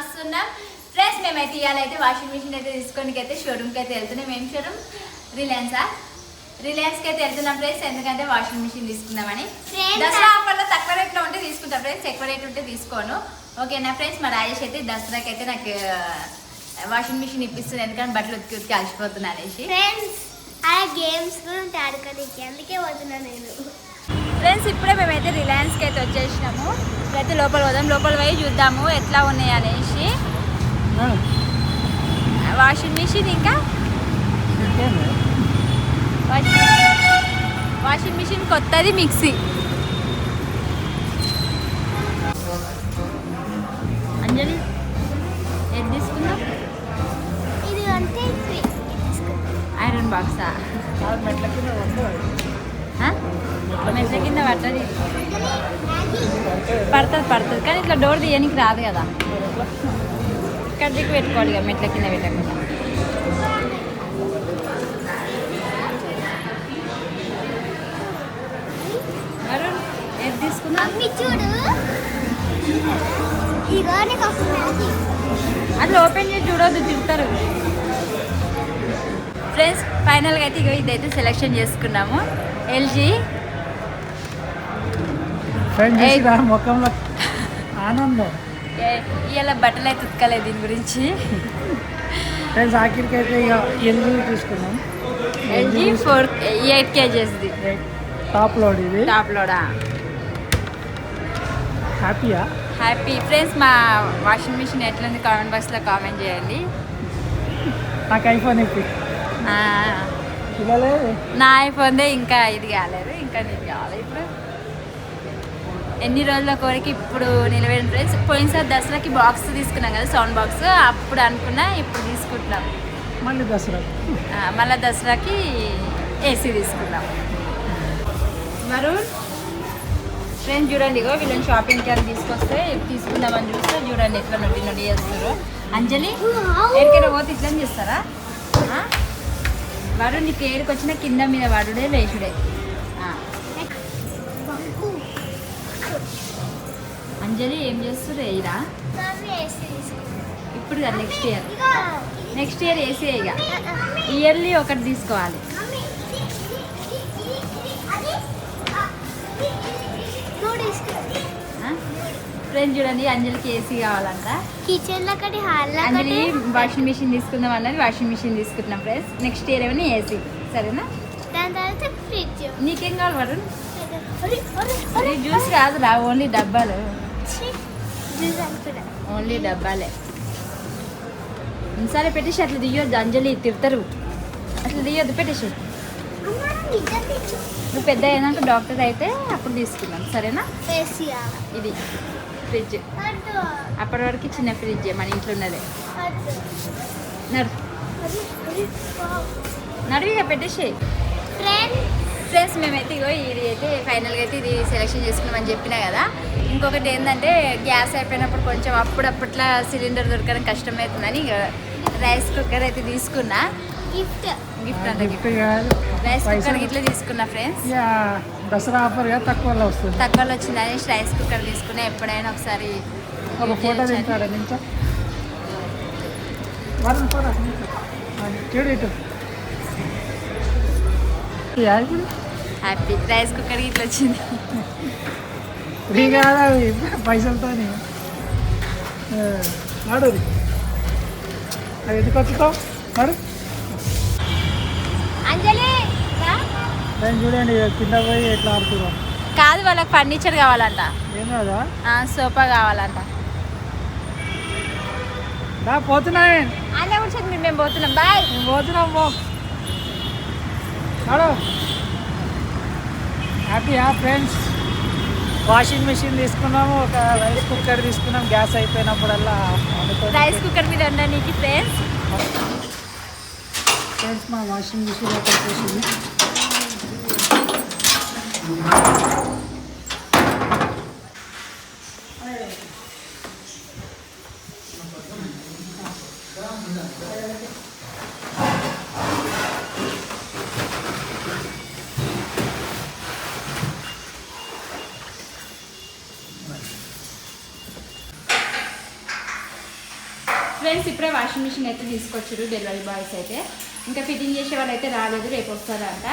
వస్తున్నాం ఫ్రెండ్స్. మేమైతే ఇవాళైతే washing machine అయితే తీసుకోనికి అయితే షోరూమ్కి అయితే వెళ్తున్నాం. ఏం షోరూమ్? రిలయన్స్కి అయితే వెళ్తున్నాం ఫ్రెండ్స్. ఎందుకంటే వాషింగ్ మిషన్ తీసుకుందామని. దసరా ఆఫర్లో తక్కువ రేట్లో ఉంటే తీసుకుంటాం ఫ్రెండ్స్, ఎక్కువ రేట్ ఉంటే తీసుకోను. ఓకేనా ఫ్రెండ్స్? మా రాజేష్ అయితే దసరాకి అయితే నాకు వాషింగ్ మిషన్ ఇప్పిస్తుంది, ఎందుకంటే బట్టలు ఉతికి ఉతికి అలసిపోతున్నా అనేసి. గేమ్స్ గురించి ఆడుకోనికి అందుకే పోతున్నా నేను. ఫ్రెండ్స్ ఇప్పుడే మేమైతే రిలయన్స్కి అయితే వచ్చేసినాము. ఇప్పుడైతే లోపల పోదాం, లోపల పోయి చూద్దాము ఎట్లా ఉన్నాయి అనేసి. వాషింగ్ మిషన్ ఇంకా వాషింగ్ మిషన్ కొత్తది, మిక్సీ. అంజలి ఏది తీసుకుందాం? ఇది అంటే ఐరన్ బాక్సా? మెట్ల కింద పడుతుంది పడుతుంది కానీ ఇట్లా డోర్ తీయడానికి రాదు కదా, ఇక్కడ దిక్కు పెట్టుకోవాలి ఇక మెట్ల కింద పెట్టకుండా. మరి ఏది తీసుకున్నా? చూడు అట్లా ఓపెన్ చేసి చూడొద్దు, తింటారు. ఫ్రెండ్స్ ఫైనల్గా అయితే ఇక ఇదైతే సెలెక్షన్ చేసుకున్నాము. ఎల్జీ ముఖంలో ఆనందం. ఇవాళ బట్టలు అయితే ఉతకలేదు దీని గురించి. ఫ్రెండ్స్ ఆఖరికి అయితే ఇక ఎల్జీ తీసుకున్నాం. ఎల్జీ 8 kgsది టాప్ లోడ్. ఇది టాప్ లోడా? హ్యాపీయా? Happy friends. మా వాషింగ్ మిషన్ ఎట్లుంది కామెంట్ బాక్స్లో కామెంట్ చేయండి. నాకు ఐఫోన్ ఇప్పి నా ఐఫోన్దే ఇంకా ఇది కాలేదు, ఇంకా నీది కావాలి. ఇప్పుడు ఎన్ని రోజుల కోరిక ఇప్పుడు నిలబడిన ఫ్రెండ్స్. పోయినసారి దసరాకి బాక్స్ తీసుకున్నాం కదా, సౌండ్ బాక్స్. అప్పుడు అనుకున్నా, ఇప్పుడు తీసుకుంటున్నాం. మళ్ళీ దసరాకి ఏసీ తీసుకున్నాం. వరుణ్ ఫ్రెండ్స్ చూడండి, ఇగో వీళ్ళని షాపింగ్కి అని తీసుకొస్తే తీసుకుందామని చూస్తే చూడండి ఎట్లా నొడ్డి చేస్తారు. అంజలి ఎక్కడికైనా పోతే ఇట్లా చేస్తారా? వాడు నీకు ఏడికి వచ్చినా కింద మీద వాడుడే లేచుడే. అంజలి ఏం చేస్తారు? ఎయిరా ఇప్పుడు కదా, నెక్స్ట్ ఇయర్ ఏసీ ఇక ఇయర్లీ ఒకటి తీసుకోవాలి. ఫ్రెండ్స్ చూడండి, అంజలికి ఏసీ కావాలంట. అంజలి వాషింగ్ మిషన్ తీసుకుందాం అన్నది, వాషింగ్ మిషన్ తీసుకుంటున్నాం ఫ్రెండ్స్. నెక్స్ట్ ఇయర్ ఏమైనా ఏసీ, సరేనా? నీకేం కావాలి వరుణ్? జ్యూస్ కాదురా, ఓన్లీ డబ్బాలు, ఓన్లీ డబ్బాలే. సరే పెట్టేసి అట్లా తీయొద్దు, అంజలి తిడతారు. అట్లా తీయొద్దు, పెట్టేసి. నువ్వు పెద్ద అయినాక డాక్టర్ అయితే అప్పుడు తీసుకున్నాం, సరేనా? ఇది ఫ్రిడ్జ్, అప్పటి వరకు చిన్న ఫ్రిడ్జ్ మన ఇంట్లో ఉన్నదే. నడువిగా పెట్టేసి. ఫ్రెండ్స్ మేమైతే ఇగో ఇది అయితే ఫైనల్గా అయితే ఇది సెలెక్షన్ చేసుకున్నామని చెప్పినా కదా. ఇంకొకటి ఏంటంటే గ్యాస్ అయిపోయినప్పుడు కొంచెం అప్పుడప్పట్లా సిలిండర్ దొరకడం కష్టమవుతుందని రైస్ కుక్కర్ అయితే తీసుకున్నా. గిఫ్ట్ రైస్ కుక్కర్ ఇట్లా తీసుకున్నా ఫ్రెండ్స్. దసరా ఆఫర్ తక్కువలో వస్తుంది, తక్కువలో వచ్చింది అనేసి రైస్ కుక్కర్ తీసుకున్నా. ఎప్పుడైనా ఒకసారి ఫోటో తింటారా? హ్యాపీ రైస్ కుక్కర్ ఇట్లా వచ్చింది. ఫ్రీ కాదా పైసలతో? నాడు అది ఎందుకు వచ్చుతావు మరి? అంజలి నేను చూడండి కింద పోయి ఎట్లా ఆడుతున్నాం. కాదు, వాళ్ళకి ఫర్నిచర్ కావాలంట. ఏం కాదా? సోఫా కావాలంట. పోతున్నా అనే కూర్చొని మేము పోతున్నాం. బాయ్. మేము పోతున్నాం. హ్యాపీయా ఫ్రెండ్స్? వాషింగ్ మిషన్ తీసుకున్నాము, ఒక రైస్ కుక్కర్ తీసుకున్నాం. గ్యాస్ అయిపోయినప్పుడల్లా రైస్ కుక్కర్ మీద ఉండడానికి ఫ్రెండ్స్. మా వాషింగ్ మిషన్ వచ్చేసింది. ఫ్రెండ్స్ ఇప్పుడే వాషింగ్ మిషన్ అయితే తీసుకొచ్చారు డెలివరీ బాయ్స్ అయితే. ఇంకా ఫిట్టింగ్ చేసే వాళ్ళు అయితే రాలేదు, రేపు వస్తారంట.